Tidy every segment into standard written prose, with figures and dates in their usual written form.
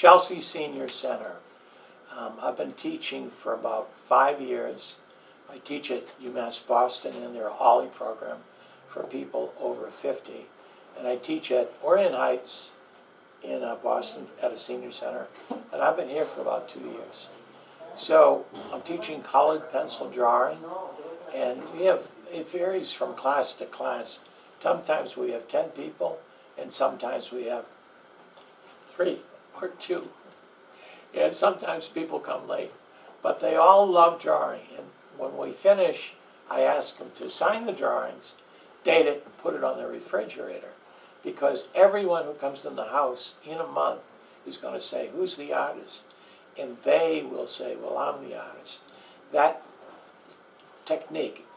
Chelsea Senior Center. I've been teaching for about 5 years. I teach at UMass Boston in their Ollie program for people over 50. And I teach at Orion Heights in Boston at a senior center. And I've been here for about 2 years. So I'm teaching colored pencil drawing. And it varies from class to class. Sometimes we have 10 people, and sometimes we have 3 or 2. And sometimes people come late. But they all love drawing. And when we finish, I ask them to sign the drawings, date it, and put it on the refrigerator. Because everyone who comes in the house in a month is going to say, who's the artist? And they will say, well, I'm the artist. That technique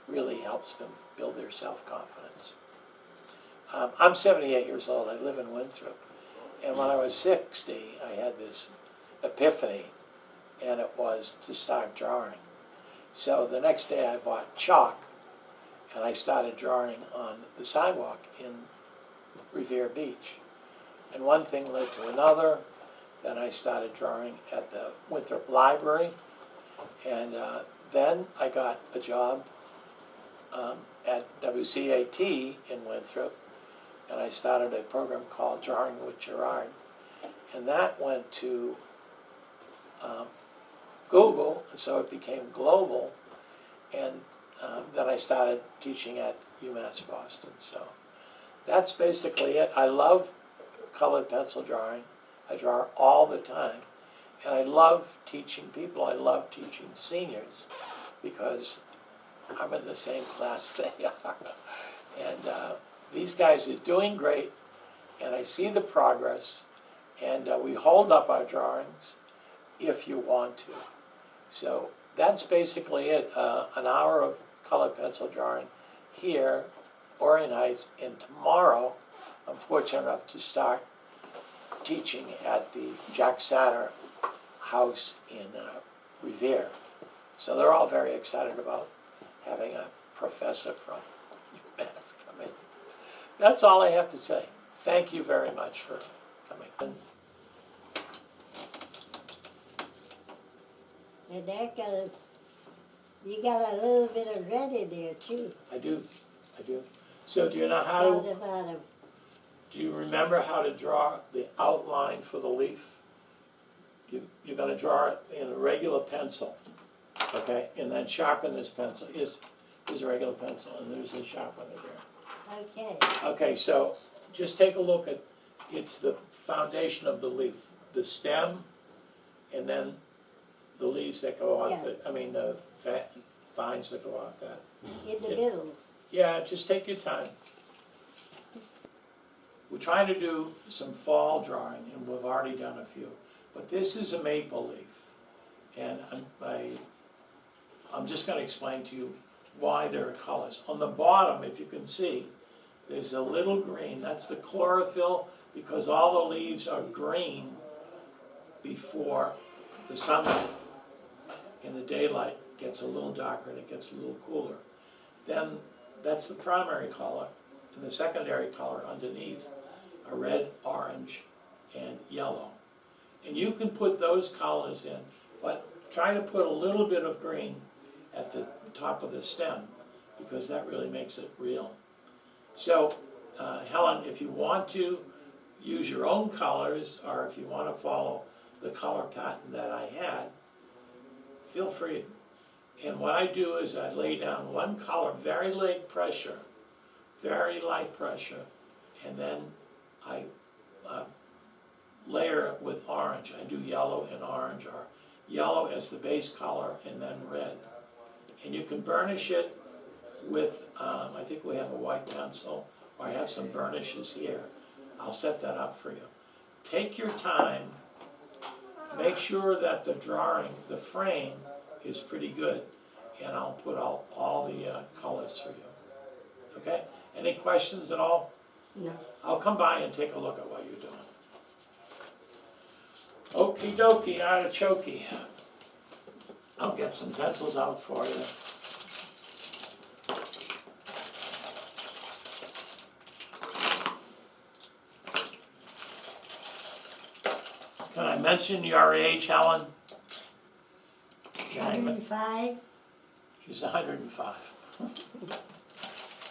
really helps them build their self-confidence. I'm 78 years old. I live in Winthrop. And when I was 60, I had this epiphany, and it was to start drawing. So the next day I bought chalk, and I started drawing on the sidewalk in Revere Beach. And one thing led to another. Then I started drawing at the Winthrop Library. And then I got a job at WCAT in Winthrop. And I started a program called Drawing with Gerald. And that went to Google, and so it became global. And then I started teaching at UMass Boston. So that's basically it. I love colored pencil drawing. I draw all the time. And I love teaching people. I love teaching seniors because I'm in the same class they are. And these guys are doing great, and I see the progress. And we hold up our drawings if you want to. So that's basically it. An hour of colored pencil drawing here, Orion Heights, and tomorrow I'm fortunate enough to start teaching at the Jack Satter house in Revere. So they're all very excited about having a professor from UMass come in. That's all I have to say. Thank you very much for coming. And that goes, you got a little bit of red in there too. I do. So do you know how Down the to, bottom. do you remember how to draw the outline for the leaf? You're going to draw it in a regular pencil, okay? And then sharpen this pencil. Here's a regular pencil, and there's a sharpener there. Okay. Okay, so just take a look at, it's the foundation of the leaf, the stem, and then the leaves that go off it. I mean, the vines that go off that. In the middle. Yeah, just take your time. We're trying to do some fall drawing, and we've already done a few. But this is a maple leaf, and I'm just going to explain to you why there are colors. On the bottom, if you can see, there's a little green. That's the chlorophyll, because all the leaves are green before the sunlight in the daylight gets a little darker and it gets a little cooler. Then that's the primary color, and the secondary color underneath are red, orange, and yellow. And you can put those colors in, but try to put a little bit of green at the top of the stem, because that really makes it real. So, Helen, if you want to use your own colors, or if you want to follow the color pattern that I had, feel free. And what I do is I lay down one color, very light pressure, and then I layer it with orange. I do yellow and orange, or yellow as the base color, and then red. And you can burnish it with, I think we have a white pencil, or I have some burnishes here. I'll set that up for you. Take your time. Make sure that the drawing, the frame, is pretty good. And I'll put out all the colors for you. Okay? Any questions at all? No. I'll come by and take a look at what you're doing. Okie dokie, artichoke. I'll get some pencils out for you. Can mention your age, Helen? Yeah, 105. she's 105.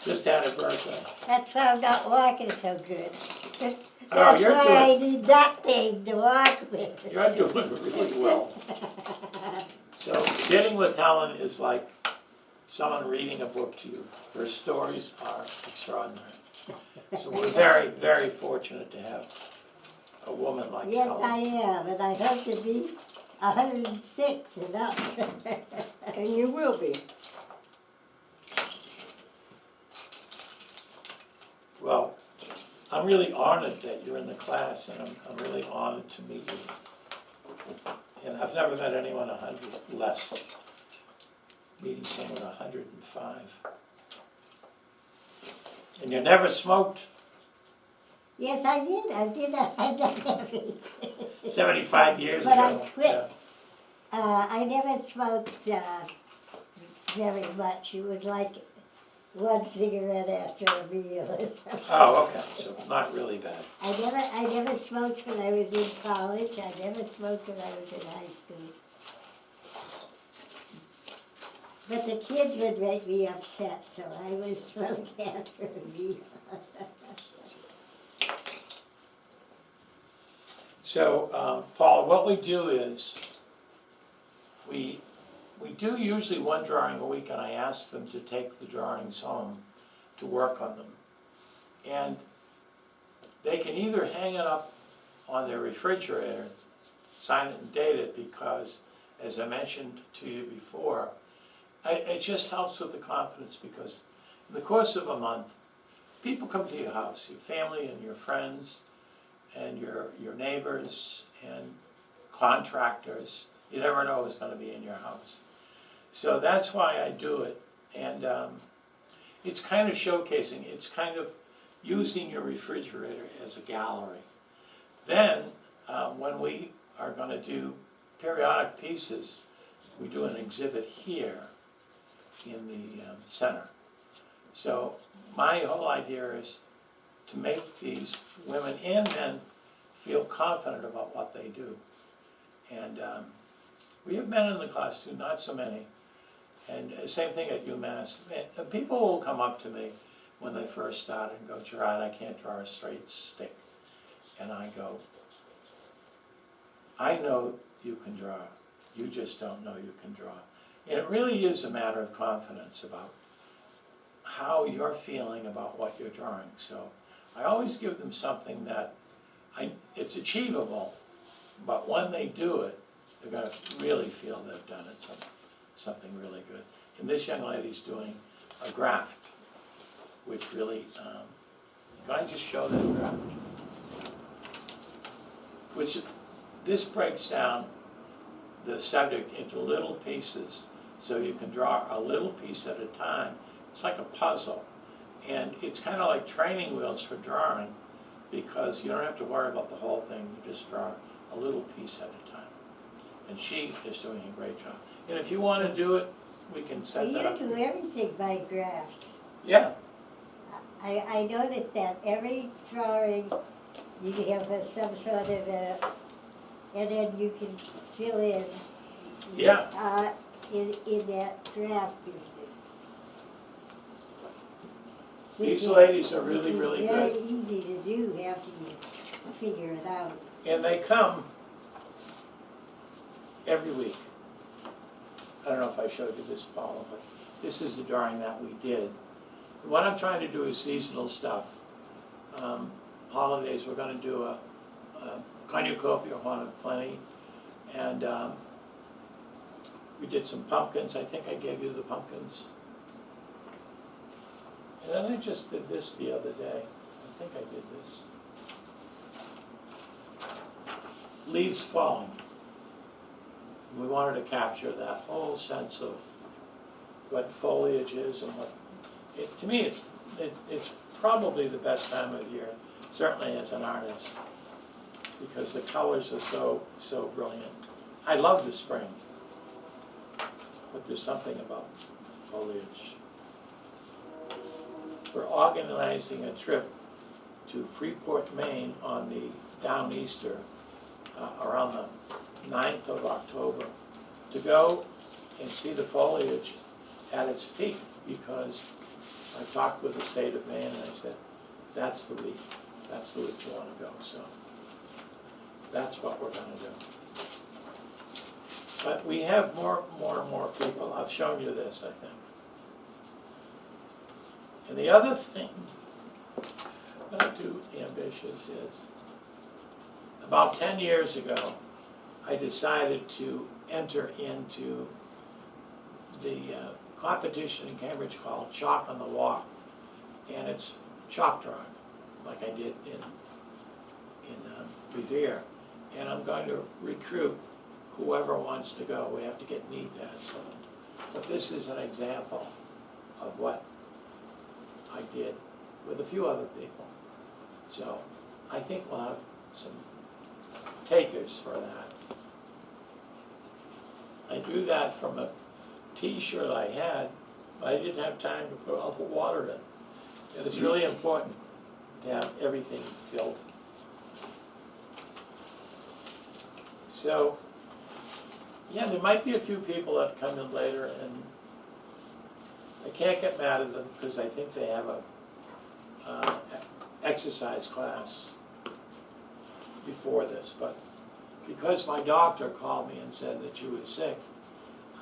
Just had her birthday. That's why I'm not walking so good. Oh, That's you're why I doing- need that thing to walk with. You're doing really well. So getting with Helen is like someone reading a book to you. Her stories are extraordinary. So we're very, very fortunate to have a woman like Yes, Helen. I am, and I hope to be 106 and up. And you will be. Well, I'm really honored that you're in the class, and I'm really honored to meet you. And I've never met anyone 100 less. Meeting someone 105. And you never smoked Yes, I did. I did that. I did everything. 75 years But ago. I quit. I never smoked very much. It was like one cigarette after a meal or something. Oh, okay, so not really bad. I never smoked when I was in college. I never smoked when I was in high school. But the kids would make me upset, so I would smoke after a meal. So, Paul, what we do is, we do usually one drawing a week, and I ask them to take the drawings home to work on them. And they can either hang it up on their refrigerator, sign it and date it, because, as I mentioned to you before, it just helps with the confidence, because in the course of a month, people come to your house, your family and your friends, and your neighbors and contractors. You never know who's going to be in your house. So that's why I do it. And it's kind of showcasing, it's kind of using your refrigerator as a gallery. Then, when we are going to do periodic pieces, we do an exhibit here in the center. So my whole idea is to make these women and men feel confident about what they do. And we have men in the class too, not so many. And same thing at UMass. People will come up to me when they first start and go, Gerard, I can't draw a straight stick. And I go, I know you can draw. You just don't know you can draw. And it really is a matter of confidence about how you're feeling about what you're drawing. So I always give them something that it's achievable, but when they do it, they're going to really feel they've done it, something really good. And this young lady's doing a graft, which really, can I just show that graft? Which, this breaks down the subject into little pieces, so you can draw a little piece at a time. It's like a puzzle, and it's kind of like training wheels for drawing, because you don't have to worry about the whole thing, you just draw a little piece at a time. And she is doing a great job. And if you want to do it, we can set that You up. do everything by graphs. Yeah, I noticed that every drawing you have some sort of a, and then you can fill in yeah. in that draft business. These ladies are really, really It's very good. easy to do after you figure it out. And they come every week. I don't know if I showed you this, Paula, but this is the drawing that we did. What I'm trying to do is seasonal stuff. Holidays, we're going to do a cornucopia, one of plenty, and we did some pumpkins. I think I gave you the pumpkins. And then I just did this the other day. I think I did this. Leaves falling. We wanted to capture that whole sense of what foliage is and what. To me, it's probably the best time of year, certainly as an artist, because the colors are so brilliant. I love the spring, but there's something about foliage. We're organizing a trip to Freeport, Maine on the Downeaster around the 9th of October, to go and see the foliage at its peak, because I talked with the state of Maine and I said, that's the week you want to go. So that's what we're going to do. But we have more and more people. I've shown you this, I think. And the other thing, not too ambitious, is about 10 years ago, I decided to enter into the competition in Cambridge called Chalk on the Walk. And it's chalk drawing, like I did in Revere. And I'm going to recruit whoever wants to go. We have to get knee pads for them. But this is an example of what I did with a few other people. So I think we'll have some takers for that. I drew that from a t-shirt I had, but I didn't have time to put all the water in. And it's really important to have everything filled. So, yeah, there might be a few people that come in later, and I can't get mad at them because I think they have a exercise class before this. But because my doctor called me and said that she was sick,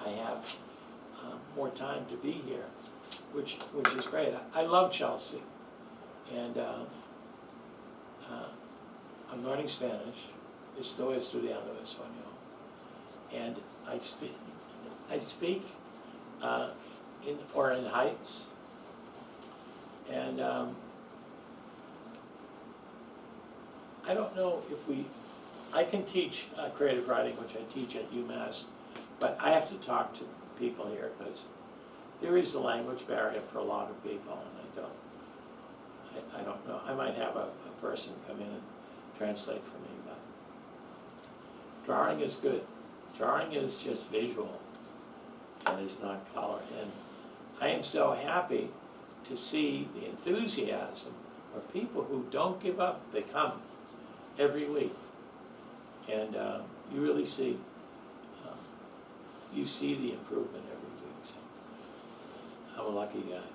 I have more time to be here, which is great. I love Chelsea, and I'm learning Spanish. Estoy estudiando español, and I speak in Orange Heights, and I don't know if I can teach creative writing, which I teach at UMass, but I have to talk to people here because there is a language barrier for a lot of people, and I don't know. I might have a person come in and translate for me, but drawing is good. Drawing is just visual, and it's not color. And I am so happy to see the enthusiasm of people who don't give up. They come every week, and you really see the improvement every week. So I'm a lucky guy.